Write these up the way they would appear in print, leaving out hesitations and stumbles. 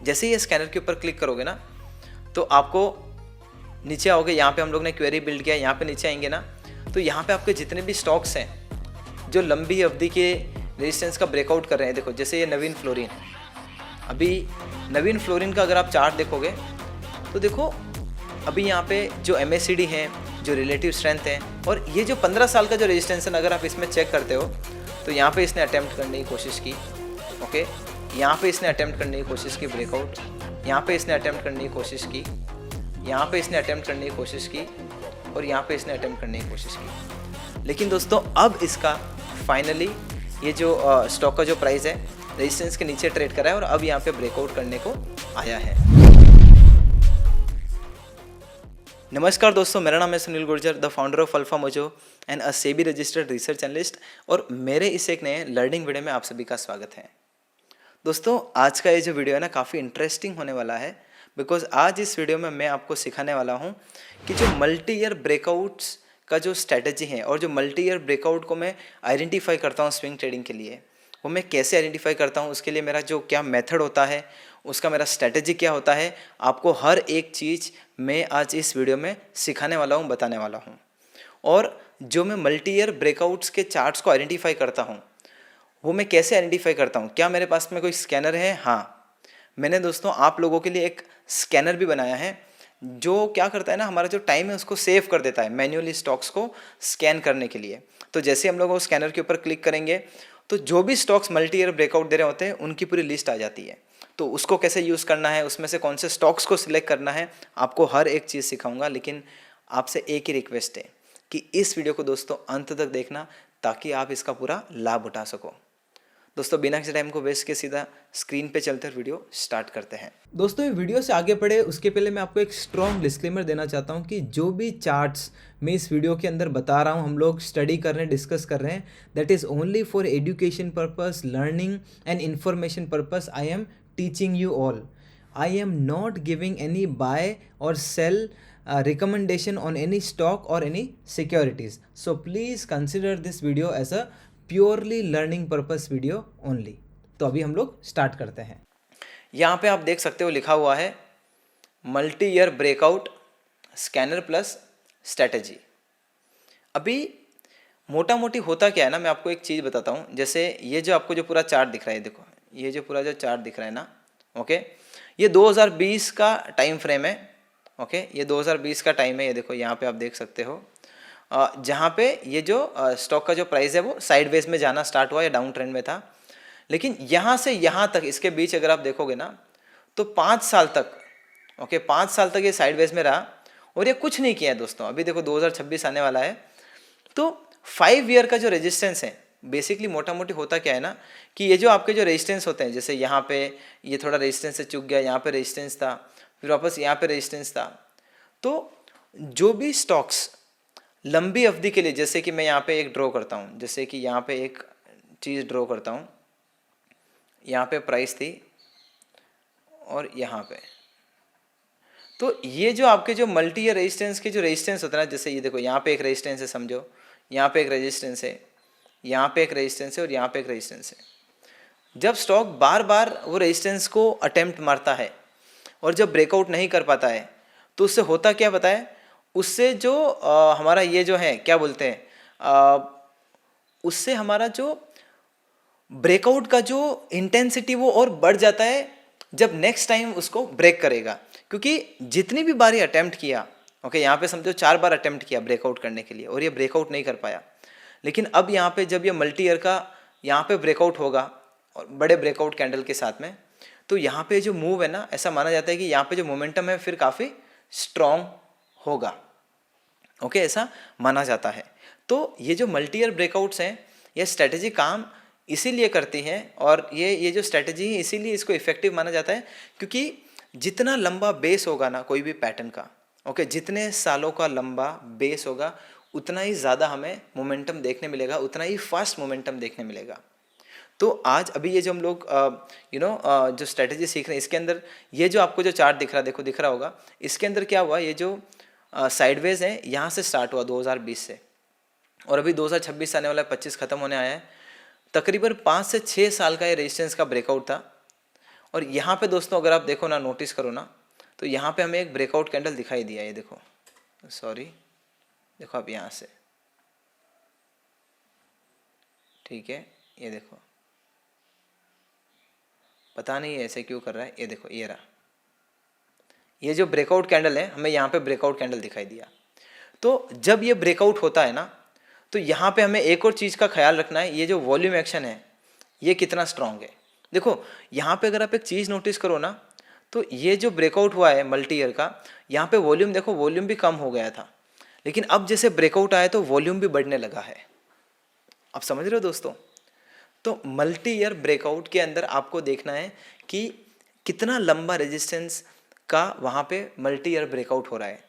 जैसे ही ये स्कैनर के ऊपर क्लिक करोगे ना तो आपको नीचे आओगे, यहाँ पे हम लोग ने क्वेरी बिल्ड किया, यहाँ पे नीचे आएंगे ना तो यहाँ पे आपके जितने भी स्टॉक्स हैं जो लंबी अवधि के रेजिस्टेंस का ब्रेकआउट कर रहे हैं, देखो जैसे ये नवीन फ्लोरिन, अभी नवीन फ्लोरिन का अगर आप चार्ट देखोगे तो देखो अभी यहाँ पे जो MACD है, जो रिलेटिव स्ट्रेंथ है, और ये जो 15 साल का जो रेजिस्टेंस है, अगर आप इसमें चेक करते हो तो यहाँ पे इसने अटेम्प्ट करने की कोशिश की, ओके, यहाँ पे इसने अटेम्प्ट करने की कोशिश की ब्रेकआउट, यहाँ पे इसने अटेम्प्ट करने की कोशिश की, यहाँ पे इसने अटेम्प्ट करने की कोशिश की, और यहाँ पे इसने अटेम्प्ट करने की कोशिश की। लेकिन दोस्तों अब इसका फाइनली ये जो स्टॉक का जो प्राइस है रेजिस्टेंस के नीचे ट्रेड करा है और अब यहाँ पे ब्रेकआउट करने को आया है। नमस्कार दोस्तों, मेरा नाम है Sunil Gurjar, the founder of alpha mojo and a SEBI registered research analyst, और मेरे इस एक नए लर्निंग वीडियो में आप सभी का स्वागत है। दोस्तों आज का ये जो वीडियो है ना काफ़ी इंटरेस्टिंग होने वाला है, बिकॉज आज इस वीडियो में मैं आपको सिखाने वाला हूँ कि जो मल्टी ईयर ब्रेकआउट्स का जो स्ट्रैटेजी है और जो मल्टी ईयर ब्रेकआउट को मैं आइडेंटिफाई करता हूँ स्विंग ट्रेडिंग के लिए, वो मैं कैसे आइडेंटिफाई करता हूँ, उसके लिए मेरा जो क्या मेथड होता है, उसका मेरा स्ट्रैटेजी क्या होता है, आपको हर एक चीज़ मैं आज इस वीडियो में सिखाने वाला हूँ, बताने वाला हूँ। और जो मैं मल्टी ईयर ब्रेकआउट्स के चार्ट्स को आइडेंटिफाई करता हूँ वो मैं कैसे आइडेंटिफाई करता हूँ, क्या मेरे पास में कोई स्कैनर है? हाँ, मैंने दोस्तों आप लोगों के लिए एक स्कैनर भी बनाया है जो क्या करता है ना, हमारा जो टाइम है उसको सेव कर देता है मैन्युअली स्टॉक्स को स्कैन करने के लिए। तो जैसे हम लोग वो स्कैनर के ऊपर क्लिक करेंगे तो जो भी स्टॉक्स मल्टी ईयर ब्रेकआउट दे रहे होते हैं उनकी पूरी लिस्ट आ जाती है। तो उसको कैसे यूज़ करना है, उसमें से कौन से स्टॉक्स को सिलेक्ट करना है, आपको हर एक चीज़ सिखाऊंगा। लेकिन आपसे एक ही रिक्वेस्ट है कि इस वीडियो को दोस्तों अंत तक देखना ताकि आप इसका पूरा लाभ उठा सको। दोस्तों बिना किसी टाइम को वेस्ट के सीधा स्क्रीन पे चलते हुए वीडियो स्टार्ट करते हैं। दोस्तों ये वीडियो से आगे बढ़े उसके पहले मैं आपको एक स्ट्रॉन्ग डिस्क्लेमर देना चाहता हूँ कि जो भी चार्ट्स मैं इस वीडियो के अंदर बता रहा हूँ, हम लोग स्टडी कर रहे हैं, डिस्कस कर रहे हैं, that is only for education purpose, learning and information purpose. I am teaching you all. I am not giving any buy or sell recommendation on any stock or any securities. So please consider this video as a purely learning purpose video only. तो अभी हम लोग start करते हैं। यहाँ पे आप देख सकते हो लिखा हुआ है multi year breakout scanner plus strategy. अभी मोटा मोटी होता क्या है ना, मैं आपको एक चीज़ बताता हूँ। जैसे ये जो आपको जो पूरा चार्ट दिख रहा है, देखो ये जो पूरा जो चार्ट दिख रहा है ना, ओके, ये 2020 का टाइम फ्रेम है, ओके, ये 2020 का टाइम है। ये देखो यहाँ पे आप देख सकते हो जहाँ पे ये जो स्टॉक का जो प्राइस है वो साइडवेज में जाना स्टार्ट हुआ या डाउन ट्रेंड में था। लेकिन यहाँ से यहाँ तक इसके बीच अगर आप देखोगे ना तो 5 साल तक, ओके, 5 साल तक ये साइडवेज में रहा और ये कुछ नहीं किया है दोस्तों। अभी देखो 2026 आने वाला है तो 5 ईयर का जो रेजिस्टेंस है, बेसिकली मोटा मोटी होता क्या है ना कि ये जो आपके जो रेजिस्टेंस होते हैं, जैसे यहाँ पे ये थोड़ा रेजिस्टेंस से चुक गया, यहाँ पे रेजिस्टेंस था, फिर वापस यहाँ पे रेजिस्टेंस था। तो जो भी स्टॉक्स लंबी अवधि के लिए, जैसे कि मैं यहाँ पे एक ड्रॉ करता हूँ, जैसे कि यहाँ पे एक चीज़ ड्रॉ करता हूँ, यहाँ पे प्राइस थी और यहाँ पे, तो ये जो आपके जो मल्टी ईयर रेजिस्टेंस के जो रेजिस्टेंस होता है ना, जैसे ये देखो यहाँ पे एक रेजिस्टेंस है, समझो यहाँ पे एक रेजिस्टेंस है, यहाँ पे एक रेजिस्टेंस है और यहाँ पे एक रेजिस्टेंस है। जब स्टॉक बार बार वो रेजिस्टेंस को अटेम्प्ट मारता है और जब ब्रेकआउट नहीं कर पाता है तो उससे होता क्या पता है, उससे जो हमारा ये जो है क्या बोलते हैं, उससे हमारा जो ब्रेकआउट का जो इंटेंसिटी वो और बढ़ जाता है जब नेक्स्ट टाइम उसको ब्रेक करेगा। क्योंकि जितनी भी बार ये अटेम्प्ट किया, ओके, यहाँ पे समझो 4 बार अटेम्प्ट किया ब्रेकआउट करने के लिए और ये ब्रेकआउट नहीं कर पाया। लेकिन अब यहाँ पे जब ये मल्टी ईयर का यहाँ पे ब्रेकआउट होगा और बड़े ब्रेकआउट कैंडल के साथ में, तो यहाँ पे जो मूव है ना, ऐसा माना जाता है कि यहाँ पे जो मोमेंटम है फिर काफ़ी स्ट्रॉन्ग होगा, ओके, ऐसा माना जाता है। तो ये जो मल्टी ईयर ब्रेकआउट्स हैं, ये स्ट्रैटेजी काम इसीलिए करती है और ये जो स्ट्रैटेजी है इसीलिए इसको इफेक्टिव माना जाता है क्योंकि जितना लंबा बेस होगा ना कोई भी पैटर्न का, ओके, जितने सालों का लंबा बेस होगा उतना ही ज़्यादा हमें मोमेंटम देखने मिलेगा, उतना ही फास्ट मोमेंटम देखने मिलेगा। तो आज अभी ये जो हम लोग जो स्ट्रैटेजी सीख रहे हैं, इसके अंदर ये जो आपको जो चार्ट दिख रहा है, देखो दिख रहा होगा, इसके अंदर क्या हुआ, ये जो साइडवेज है यहाँ से स्टार्ट हुआ 2020 से और अभी 2026 आने वाला है, 25 खत्म होने आया है। तकरीबन 5 से 6 साल का ये रेजिस्टेंस का ब्रेकआउट था और यहाँ पे दोस्तों अगर आप देखो ना, नोटिस करो ना, तो यहाँ पे हमें एक ब्रेकआउट कैंडल दिखाई दिया, ये देखो, सॉरी, देखो आप यहाँ से, ठीक है, ये देखो, पता नहीं ऐसे क्यों कर रहा है, ये देखो, ये रहा, ये जो ब्रेकआउट कैंडल है, हमें यहाँ पे ब्रेकआउट कैंडल दिखाई दिया। तो जब ये ब्रेकआउट होता है ना, तो यहाँ पे हमें एक और चीज़ का ख्याल रखना है, ये जो वॉल्यूम एक्शन है ये कितना स्ट्रांग है। देखो यहाँ पे अगर आप एक चीज़ नोटिस करो ना, तो ये जो ब्रेकआउट हुआ है मल्टी ईयर का, यहाँ पे वॉल्यूम देखो, वॉल्यूम भी कम हो गया था, लेकिन अब जैसे ब्रेकआउट आया तो वॉल्यूम भी बढ़ने लगा है। आप समझ रहे हो दोस्तों? तो मल्टी ईयर ब्रेकआउट के अंदर आपको देखना है कि कितना लंबा रेजिस्टेंस का वहाँ पे मल्टी ईयर ब्रेकआउट हो रहा है।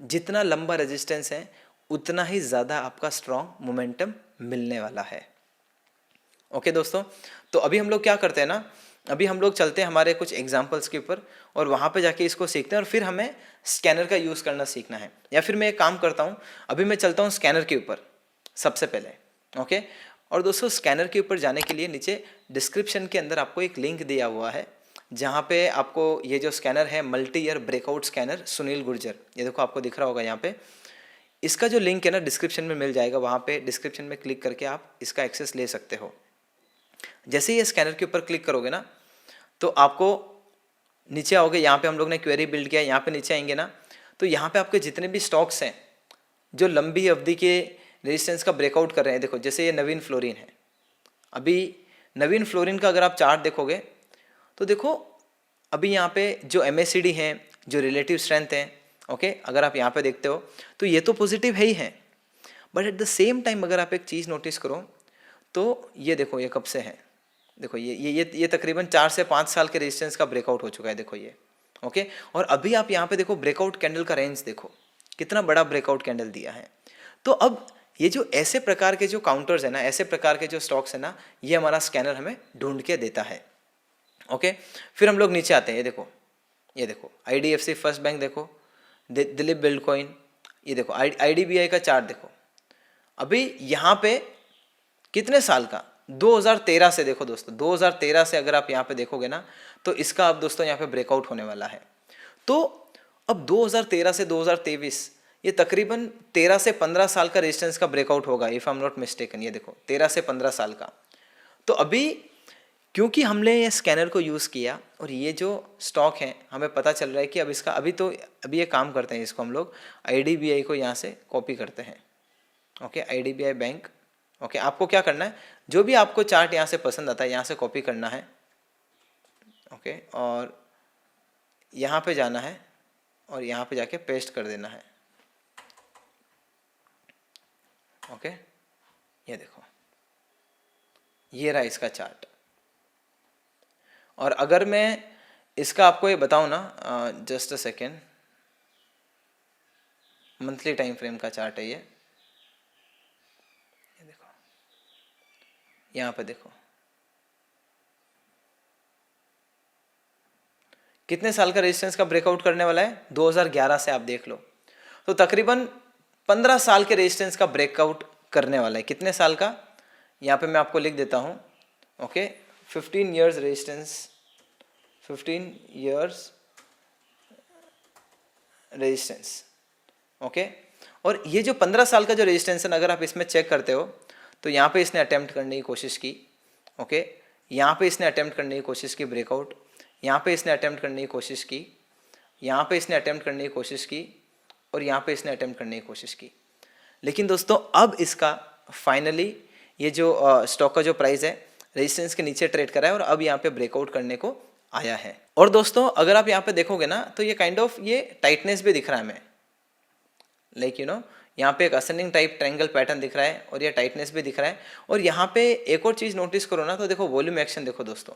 जितना लंबा रेजिस्टेंस है उतना ही ज़्यादा आपका स्ट्रॉन्ग मोमेंटम मिलने वाला है। ओके दोस्तों, तो अभी हम लोग क्या करते हैं ना, अभी हम लोग चलते हैं हमारे कुछ एग्जांपल्स के ऊपर और वहाँ पे जाके इसको सीखते हैं और फिर हमें स्कैनर का यूज़ करना सीखना है। या फिर मैं एक काम करता हूँ, अभी मैं चलता हूँ स्कैनर के ऊपर सबसे पहले। ओके, और दोस्तों स्कैनर के ऊपर जाने के लिए नीचे डिस्क्रिप्शन के अंदर आपको एक लिंक दिया हुआ है, जहाँ पे आपको ये जो स्कैनर है multi year breakout scanner Sunil Gurjar, ये देखो आपको दिख रहा होगा यहाँ पे, इसका जो लिंक है ना डिस्क्रिप्शन में मिल जाएगा, वहाँ पे डिस्क्रिप्शन में क्लिक करके आप इसका एक्सेस ले सकते हो। जैसे ही ये स्कैनर के ऊपर क्लिक करोगे ना, तो आपको नीचे आओगे, यहाँ पे हम लोग ने क्वेरी बिल्ड किया, यहाँ पे नीचे आएंगे ना, तो यहाँ पे आपके जितने भी स्टॉक्स हैं जो लंबी अवधि के रेजिस्टेंस का ब्रेकआउट कर रहे हैं, देखो जैसे ये नवीन फ्लोरिन है, अभी नवीन फ्लोरिन का अगर आप चार्ट देखोगे तो देखो अभी यहाँ पे जो MACD हैं, जो रिलेटिव स्ट्रेंथ है, ओके, अगर आप यहाँ पे देखते हो तो ये तो पॉजिटिव है ही है, but at the same time अगर आप एक चीज़ नोटिस करो तो ये देखो, ये कब से है, देखो ये तकरीबन 4 से 5 साल के रेजिस्टेंस का ब्रेकआउट हो चुका है, देखो ये, ओके। और अभी आप यहाँ पे देखो ब्रेकआउट कैंडल का रेंज देखो, कितना बड़ा ब्रेकआउट कैंडल दिया है। तो अब ये जो ऐसे प्रकार के जो काउंटर्स है ना, ऐसे प्रकार के जो स्टॉक्स है ना, ये हमारा स्कैनर हमें ढूंढ के देता है। ओके, फिर हम लोग नीचे आते हैं, ये देखो IDFC फर्स्ट बैंक देखो, दिलीप बिल्डकॉइन, ये देखो IDBI का चार्ट देखो, अभी यहाँ पे कितने साल का, 2013 से देखो दोस्तों, 2013 से अगर आप यहाँ पे देखोगे ना, तो इसका अब दोस्तों यहाँ पे ब्रेकआउट होने वाला है। तो अब 2013 से 2023, ये तकरीबन 13 से 15 साल का रेजिस्टेंस का ब्रेकआउट होगा, if I am not mistaken, ये देखो 13 से 15 साल का। तो अभी क्योंकि हमने ये स्कैनर को यूज़ किया और ये जो स्टॉक है हमें पता चल रहा है कि अब इसका अभी ये काम करते हैं, इसको हम लोग IDBI को यहाँ से कॉपी करते हैं। ओके, IDBI बैंक, ओके, आपको क्या करना है, जो भी आपको चार्ट यहाँ से पसंद आता है यहाँ से कॉपी करना है, ओके, और यहाँ पे जाना है और यहाँ पे जाके पेस्ट कर देना है। ओके, ये देखो, ये रहा इसका चार्ट। और अगर मैं इसका आपको ये बताऊँ ना, just a second, monthly time frame का चार्ट है ये देखो, यहाँ पे देखो कितने साल का रेजिस्टेंस का ब्रेकआउट करने वाला है, 2011 से आप देख लो, तो तकरीबन 15 साल के रेजिस्टेंस का ब्रेकआउट करने वाला है। कितने साल का, यहाँ पे मैं आपको लिख देता हूँ, okay, 15 years resistance, 15 years resistance, okay. और ये जो 15 साल का जो रेजिस्टेंस है, अगर आप इसमें चेक करते हो तो यहाँ पे इसने अटेम्प्ट करने की कोशिश की, ओके, यहाँ पे इसने अटेम्प्ट करने की कोशिश की ब्रेकआउट, यहाँ पे इसने अटेम्प्ट करने की कोशिश की, यहाँ पे इसने अटेम्प्ट करने की कोशिश की, और यहाँ पे इसने अटेम्प्ट करने की कोशिश की। लेकिन दोस्तों अब इसका फाइनली ये जो स्टॉक का जो प्राइस है रेजिस्टेंस के नीचे ट्रेड करा है और अब यहाँ पे ब्रेकआउट करने को आया है। और दोस्तों अगर आप यहाँ पे देखोगे ना, तो ये काइंड ऑफ ये टाइटनेस भी दिख रहा है हमें, लाइक यू नो, यहाँ पे एक असेंडिंग टाइप ट्रायंगल पैटर्न दिख रहा है और ये टाइटनेस भी दिख रहा है। और यहाँ पे एक और चीज़ नोटिस करो ना, तो देखो वॉल्यूम एक्शन देखो दोस्तों,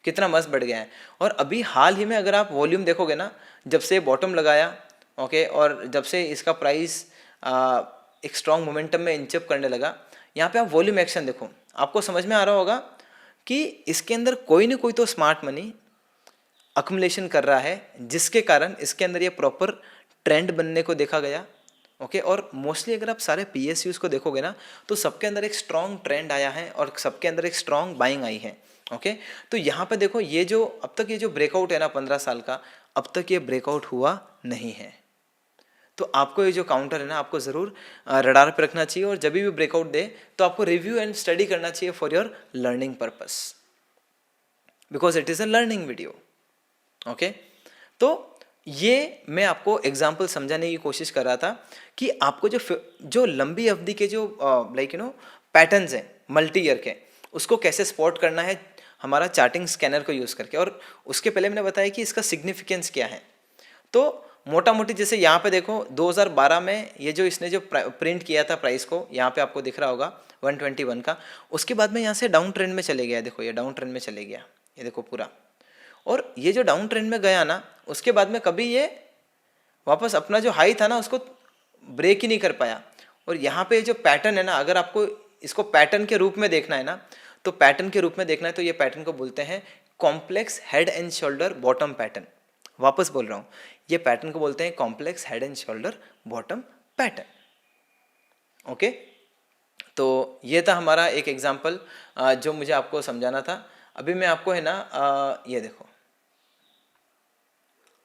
कितना मस्त बढ़ गया है। और अभी हाल ही में अगर आप वॉल्यूम देखोगे ना, जब से बॉटम लगाया, ओके, और जब से इसका प्राइस एक स्ट्रॉन्ग मोमेंटम में इंचअप करने लगा, यहाँ पे आप वॉल्यूम एक्शन देखो, आपको समझ में आ रहा होगा कि इसके अंदर कोई ना कोई तो स्मार्ट मनी अक्युमुलेशन कर रहा है, जिसके कारण इसके अंदर ये प्रॉपर ट्रेंड बनने को देखा गया, ओके। और मोस्टली अगर आप सारे PSUs को देखोगे ना, तो सबके अंदर एक स्ट्रॉन्ग ट्रेंड आया है और सबके अंदर एक स्ट्रॉन्ग बाइंग आई है। ओके, तो यहाँ पे देखो ये जो अब तक ये जो ब्रेकआउट है ना 15 साल का, अब तक ये ब्रेकआउट हुआ नहीं है। तो आपको ये जो काउंटर है ना आपको ज़रूर रडार पे रखना चाहिए, और जब भी ब्रेकआउट दे तो आपको रिव्यू एंड स्टडी करना चाहिए for your learning purpose, because it is a learning video. Okay, तो ये मैं आपको एग्जाम्पल समझाने की कोशिश कर रहा था कि आपको जो लंबी अवधि के जो लाइक पैटर्न्स हैं मल्टी ईयर के, उसको कैसे स्पॉट करना है हमारा चार्टिंग स्कैनर को यूज़ करके। और उसके पहले मैंने बताया कि इसका सिग्निफिकेंस क्या है। तो मोटा मोटी जैसे यहाँ पे देखो 2012 में ये जो इसने जो प्रिंट किया था प्राइस को, यहाँ पे आपको दिख रहा होगा 121 का। उसके बाद में यहाँ से डाउन ट्रेंड में चले गया, देखो ये डाउन ट्रेंड में चले गया, ये देखो पूरा। और ये जो डाउन ट्रेंड में गया ना, उसके बाद में कभी ये वापस अपना जो हाई था ना उसको ब्रेक ही नहीं कर पाया। और यहाँ पे जो पैटर्न है ना, अगर आपको इसको पैटर्न के रूप में देखना है ना, तो पैटर्न के रूप में देखना है तो ये पैटर्न को बोलते हैं complex head and shoulder bottom pattern. वापस बोल रहा हूँ, ये पैटर्न को बोलते हैं complex head and shoulder bottom pattern. Okay, तो ये था हमारा एक एग्जाम्पल जो मुझे आपको समझाना था। अभी मैं आपको है ना ये देखो,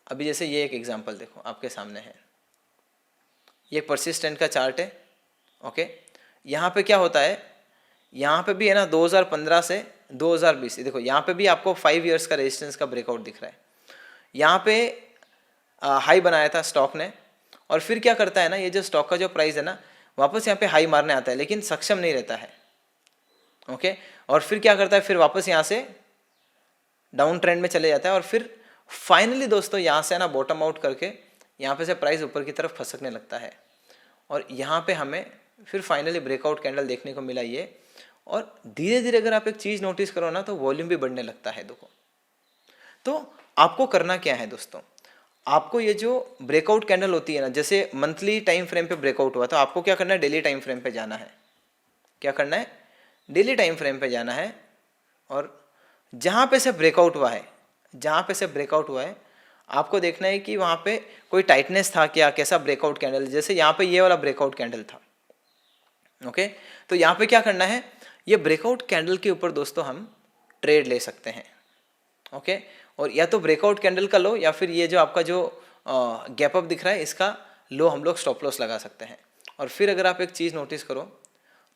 अभी जैसे ये एक एग्जाम्पल देखो आपके सामने है, ये परसिस्टेंट का चार्ट है। ओके, यहाँ पे क्या होता है, यहाँ पे भी है ना 2015 से 2020, देखो यहाँ पे भी आपको 5 इयर्स का रेजिस्टेंस का ब्रेकआउट दिख रहा है। यहाँ पे हाई बनाया था स्टॉक ने, और फिर क्या करता है ना, ये जो स्टॉक का जो प्राइस है ना वापस यहाँ पे हाई मारने आता है, लेकिन सक्षम नहीं रहता है। ओके, और फिर क्या करता है, फिर वापस यहाँ से डाउन ट्रेंड में चले जाता है, और फिर फाइनली दोस्तों यहाँ से ना बॉटम आउट करके यहाँ पे से प्राइस ऊपर की तरफ खसकने लगता है। और यहाँ पे हमें फिर फाइनली ब्रेकआउट कैंडल देखने को मिला ये। और धीरे धीरे अगर आप एक चीज़ नोटिस करो ना, तो वॉल्यूम भी बढ़ने लगता है। देखो, तो आपको करना क्या है दोस्तों, आपको ये जो ब्रेकआउट कैंडल होती है ना, जैसे मंथली टाइम फ्रेम पे ब्रेकआउट हुआ, तो आपको क्या करना है, डेली टाइम फ्रेम पे जाना है। क्या करना है, डेली टाइम फ्रेम पे जाना है, और जहाँ पे से ब्रेकआउट हुआ है, जहाँ पे से ब्रेकआउट हुआ है, आपको देखना है कि वहाँ पे कोई टाइटनेस था क्या, कैसा ब्रेकआउट कैंडल। जैसे यहाँ पे ये वाला ब्रेकआउट कैंडल था। ओके, तो यहाँ पे क्या करना है, ये ब्रेकआउट कैंडल के ऊपर दोस्तों हम ट्रेड ले सकते हैं। ओके, और या तो ब्रेकआउट कैंडल का लो, या फिर ये जो आपका जो गैप अप दिख रहा है इसका लो हम लोग स्टॉप लॉस लगा सकते हैं। और फिर अगर आप एक चीज़ नोटिस करो,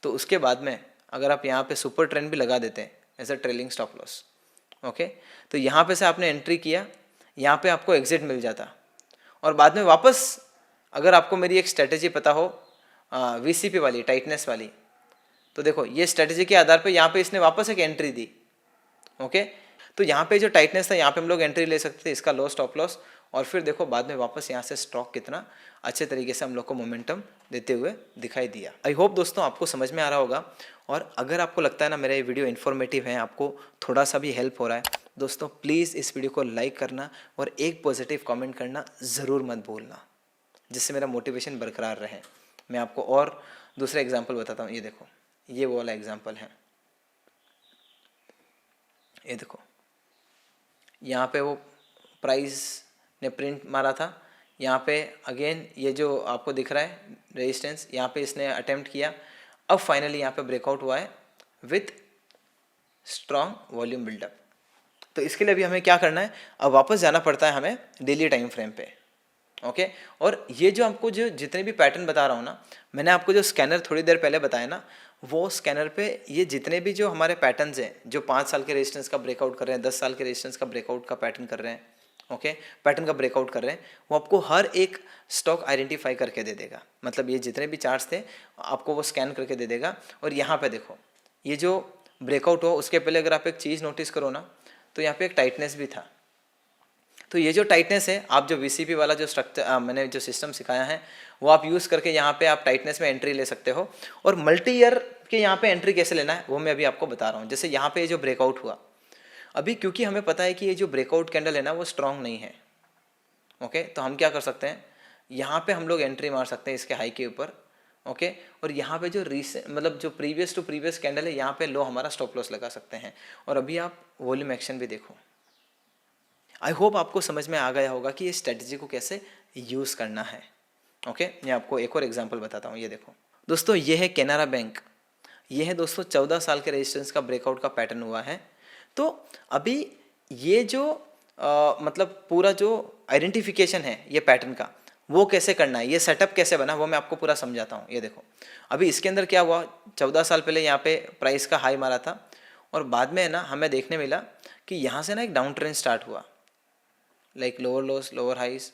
तो उसके बाद में अगर आप यहाँ पे सुपर ट्रेंड भी लगा देते हैं as a trailing stop loss. Okay, तो यहाँ पे से आपने एंट्री किया, यहाँ पे आपको एग्जिट मिल जाता, और बाद में वापस अगर आपको मेरी एक स्ट्रेटेजी पता हो वीसीपी वाली, टाइटनेस वाली, तो देखो ये स्ट्रेटेजी के आधार पे यहाँ पे इसने वापस एक एंट्री दी। ओके, तो यहाँ पे जो टाइटनेस था यहाँ पे हम लोग एंट्री ले सकते थे, इसका लो स्टॉप लॉस। और फिर देखो बाद में वापस यहाँ से स्टॉक कितना अच्छे तरीके से हम लोग को मोमेंटम देते हुए दिखाई दिया। आई होप दोस्तों आपको समझ में आ रहा होगा। और अगर आपको लगता है ना मेरा ये वीडियो इन्फॉर्मेटिव है, आपको थोड़ा सा भी हेल्प हो रहा है, दोस्तों प्लीज़ इस वीडियो को लाइक करना और एक पॉजिटिव कमेंट करना ज़रूर मत भूलना, जिससे मेरा मोटिवेशन बरकरार रहे। मैं आपको और दूसरा एग्जाम्पल बताता हूँ। ये देखो, ये वो वाला एग्जाम्पल है। ये देखो, यहाँ पे वो प्राइस ने प्रिंट मारा था, यहाँ पे अगेन ये जो आपको दिख रहा है रेजिस्टेंस, यहाँ पे इसने अटेम्प्ट किया, अब फाइनली यहाँ पे ब्रेकआउट हुआ है विथ स्ट्रॉन्ग वॉल्यूम बिल्डअप। तो इसके लिए अभी हमें क्या करना है, अब वापस जाना पड़ता है हमें डेली टाइम फ्रेम पे। ओके, और ये जो आपको जो जितने भी पैटर्न बता रहा हूँ ना, मैंने आपको जो स्कैनर थोड़ी देर पहले बताया ना, वो स्कैनर पे ये जितने भी जो हमारे पैटर्न्स हैं, जो 5 साल के रेजिस्टेंस का ब्रेकआउट कर रहे हैं, 10 साल के रेजिस्टेंस का ब्रेकआउट का पैटर्न कर रहे हैं, ओके पैटर्न का ब्रेकआउट कर रहे हैं, वो आपको हर एक स्टॉक आइडेंटिफाई करके दे देगा। मतलब ये जितने भी चार्ट्स थे आपको वो स्कैन करके दे देगा। और यहाँ पे देखो, ये जो ब्रेकआउट हो उसके पहले अगर आप एक चीज़ नोटिस करो ना, तो यहाँ पे एक टाइटनेस भी था। तो ये जो टाइटनेस है, आप जो वीसीपी वाला जो स्ट्रक्चर मैंने जो सिस्टम सिखाया है, वो आप यूज़ करके यहाँ पे आप टाइटनेस में एंट्री ले सकते हो। और मल्टी ईयर के यहाँ पे एंट्री कैसे लेना है वो मैं अभी आपको बता रहा हूँ। जैसे यहाँ पे ये जो ब्रेकआउट हुआ अभी, क्योंकि हमें पता है कि ये जो ब्रेकआउट कैंडल है ना वो स्ट्रांग नहीं है। ओके, तो हम क्या कर सकते हैं, यहाँ पे हम लोग एंट्री मार सकते हैं इसके हाई के ऊपर। ओके, और यहाँ पे जो रीसेंट मतलब जो प्रीवियस टू प्रीवियस कैंडल है, यहाँ पे लो हमारा स्टॉप लॉस लगा सकते हैं। और अभी आप वॉल्यूम एक्शन भी देखो। आई होप आपको समझ में आ गया होगा कि ये स्ट्रेटजी को कैसे यूज़ करना है। ओके, मैं आपको एक और एग्जांपल बताता हूँ। ये देखो दोस्तों, ये है कैनरा बैंक। ये है दोस्तों 14 साल के रेजिस्टेंस का ब्रेकआउट का पैटर्न हुआ है। तो अभी ये जो मतलब पूरा जो आइडेंटिफिकेशन है ये पैटर्न का, वो कैसे करना है, ये सेटअप कैसे बना, वो मैं आपको पूरा समझाता हूँ। ये देखो अभी इसके अंदर क्या हुआ, 14 साल पहले यहाँ पे प्राइस का हाई मारा था और बाद में है ना हमें देखने मिला कि यहाँ से ना एक डाउन ट्रेंड स्टार्ट हुआ, like lower lows lower highs,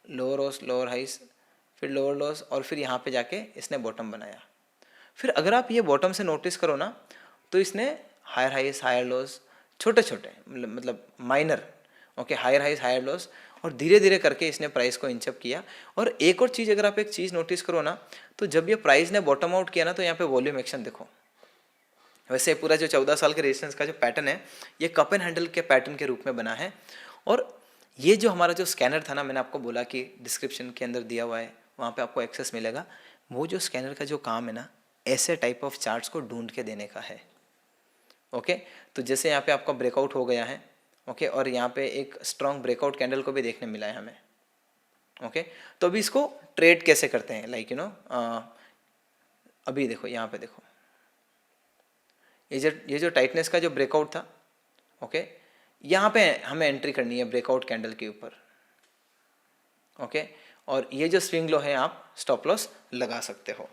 lower lows lower highs, फिर लोअर लोस, और फिर यहाँ पे जाके इसने बॉटम बनाया। फिर अगर आप ये बॉटम से नोटिस करो ना तो इसने हायर हाइस हायर लोस, छोटे छोटे मतलब minor, okay, higher highs higher lows, और धीरे धीरे करके इसने प्राइस को इंचअप किया। और एक और चीज़, अगर आप एक चीज़ नोटिस करो ना, तो जब ये प्राइस ने बॉटम आउट किया ना तो यहाँ पे वॉल्यूम एक्शन देखो। वैसे पूरा जो 14 साल के रेजिस्टेंस का जो पैटर्न है ये कप एंड हैंडल के पैटर्न के रूप में बना है। और ये जो हमारा जो स्कैनर था ना, मैंने आपको बोला कि डिस्क्रिप्शन के अंदर दिया हुआ है, वहाँ पे आपको एक्सेस मिलेगा। वो जो स्कैनर का जो काम है ना, ऐसे टाइप ऑफ चार्ट्स को ढूंढ के देने का है। ओके, तो जैसे यहाँ पे आपका ब्रेकआउट हो गया है, ओके, और यहाँ पे एक स्ट्रॉन्ग ब्रेकआउट कैंडल को भी देखने मिला है हमें। ओके, तो अभी इसको ट्रेड कैसे करते हैं, लाइक अभी देखो यहाँ पे देखो, ये जो टाइटनेस का जो ब्रेकआउट था, ओके, यहाँ पे हमें एंट्री करनी है ब्रेकआउट कैंडल के ऊपर। ओके, और ये जो स्विंग लो है आप स्टॉप लॉस लगा सकते हो।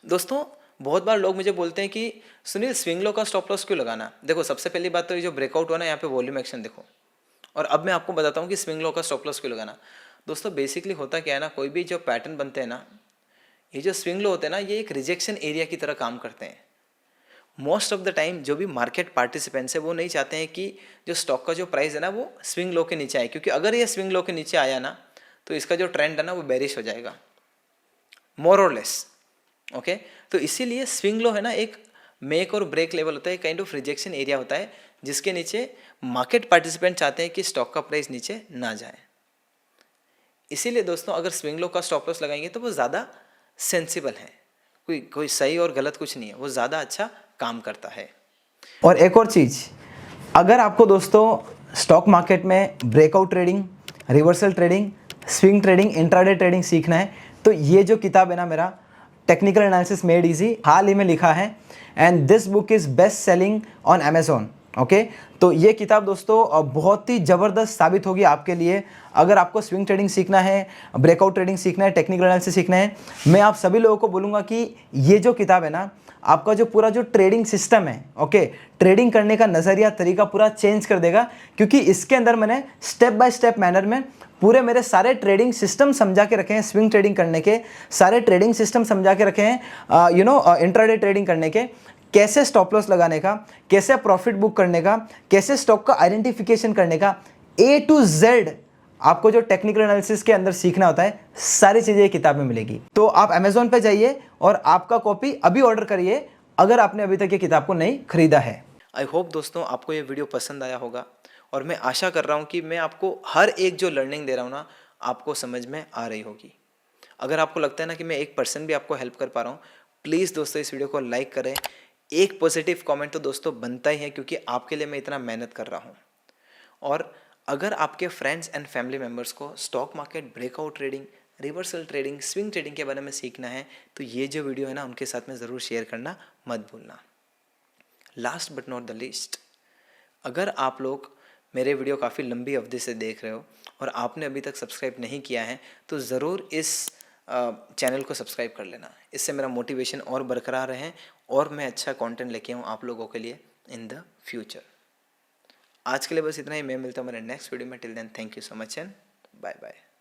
दोस्तों बहुत बार लोग मुझे बोलते हैं कि सुनील स्विंग लो का स्टॉप लॉस क्यों लगाना। देखो सबसे पहली बात तो ये जो ब्रेकआउट हुआ ना, यहाँ पे वॉल्यूम एक्शन देखो, और अब मैं आपको बताता हूँ कि स्विंग लो का स्टॉप लॉस क्यों लगाना। दोस्तों बेसिकली होता क्या है ना, कोई भी जो पैटर्न बनते हैं ना, ये जो स्विंग लो होते हैं ना, ये एक रिजेक्शन एरिया की तरह काम करते हैं। मोस्ट ऑफ द टाइम जो भी मार्केट पार्टिसिपेंट्स है वो नहीं चाहते हैं कि जो स्टॉक का जो प्राइस है ना वो स्विंग लो के नीचे आए, क्योंकि अगर ये स्विंग लो के नीचे आया ना तो इसका जो ट्रेंड है ना वो बेरिश हो जाएगा, मोर और लेस। ओके, तो इसीलिए स्विंग लो है ना एक मेक और ब्रेक लेवल होता है, काइंड ऑफ रिजेक्शन एरिया होता है, जिसके नीचे मार्केट पार्टिसिपेंट चाहते हैं कि स्टॉक का प्राइस नीचे ना जाए। इसीलिए दोस्तों अगर स्विंग लो का स्टॉप लॉस लगाएंगे तो वो ज़्यादा सेंसिबल है, कोई सही और गलत कुछ नहीं है, वो ज़्यादा अच्छा काम करता है। और एक और चीज़, अगर आपको दोस्तों स्टॉक मार्केट में breakout trading, reversal trading, swing trading, intraday trading सीखना है तो ये जो किताब है ना मेरा, टेक्निकल एनालिसिस मेड इजी, हाल ही में लिखा है, and this book is best selling on Amazon. Okay, तो ये किताब दोस्तों बहुत ही ज़बरदस्त साबित होगी आपके लिए। अगर आपको स्विंग ट्रेडिंग सीखना है, ब्रेकआउट ट्रेडिंग सीखना है, टेक्निकल एनालिसिस सीखना है, मैं आप सभी लोगों को बोलूँगा कि ये जो किताब है ना, आपका जो पूरा जो ट्रेडिंग सिस्टम है, ओके, ट्रेडिंग करने का नज़रिया तरीका पूरा चेंज कर देगा, क्योंकि इसके अंदर मैंने स्टेप बाय स्टेप मैनर में पूरे मेरे सारे ट्रेडिंग सिस्टम समझा के रखे हैं। स्विंग ट्रेडिंग करने के सारे ट्रेडिंग सिस्टम समझा के रखे हैं, इंट्राडे ट्रेडिंग करने के, कैसे स्टॉप लॉस लगाने का, कैसे प्रॉफिट बुक करने का, कैसे स्टॉक का आइडेंटिफिकेशन करने का, A to Z आपको जो टेक्निकल एनालिसिस के अंदर सीखना होता है, सारी चीज़ें किताब में मिलेगी। तो आप अमेजोन पे जाइए और आपका कॉपी अभी ऑर्डर करिए अगर आपने अभी तक ये किताब को नहीं खरीदा है। आई होप दोस्तों आपको ये वीडियो पसंद आया होगा, और मैं आशा कर रहा हूँ कि मैं आपको हर एक जो लर्निंग दे रहा हूँ ना आपको समझ में आ रही होगी। अगर आपको लगता है ना कि मैं 1% भी आपको हेल्प कर पा रहा हूँ, प्लीज़ दोस्तों इस वीडियो को लाइक करें। एक पॉजिटिव कमेंट तो दोस्तों बनता ही है, क्योंकि आपके लिए मैं इतना मेहनत कर रहा हूँ। और अगर आपके फ्रेंड्स एंड फैमिली मेम्बर्स को stock market, breakout trading, reversal trading, swing trading के बारे में सीखना है तो ये जो वीडियो है ना उनके साथ में ज़रूर शेयर करना मत भूलना। Last but not the least, अगर आप लोग मेरे वीडियो काफ़ी लंबी अवधि से देख रहे हो और आपने अभी तक सब्सक्राइब नहीं किया है तो ज़रूर इस चैनल को सब्सक्राइब कर लेना। इससे मेरा मोटिवेशन और बरकरार रहे और मैं अच्छा कंटेंट लेके आऊँ आप लोगों के लिए इन द फ्यूचर। आज के लिए बस इतना ही। मैं मिलता हूँ मेरे नेक्स्ट वीडियो में। Till then thank you so much and bye bye.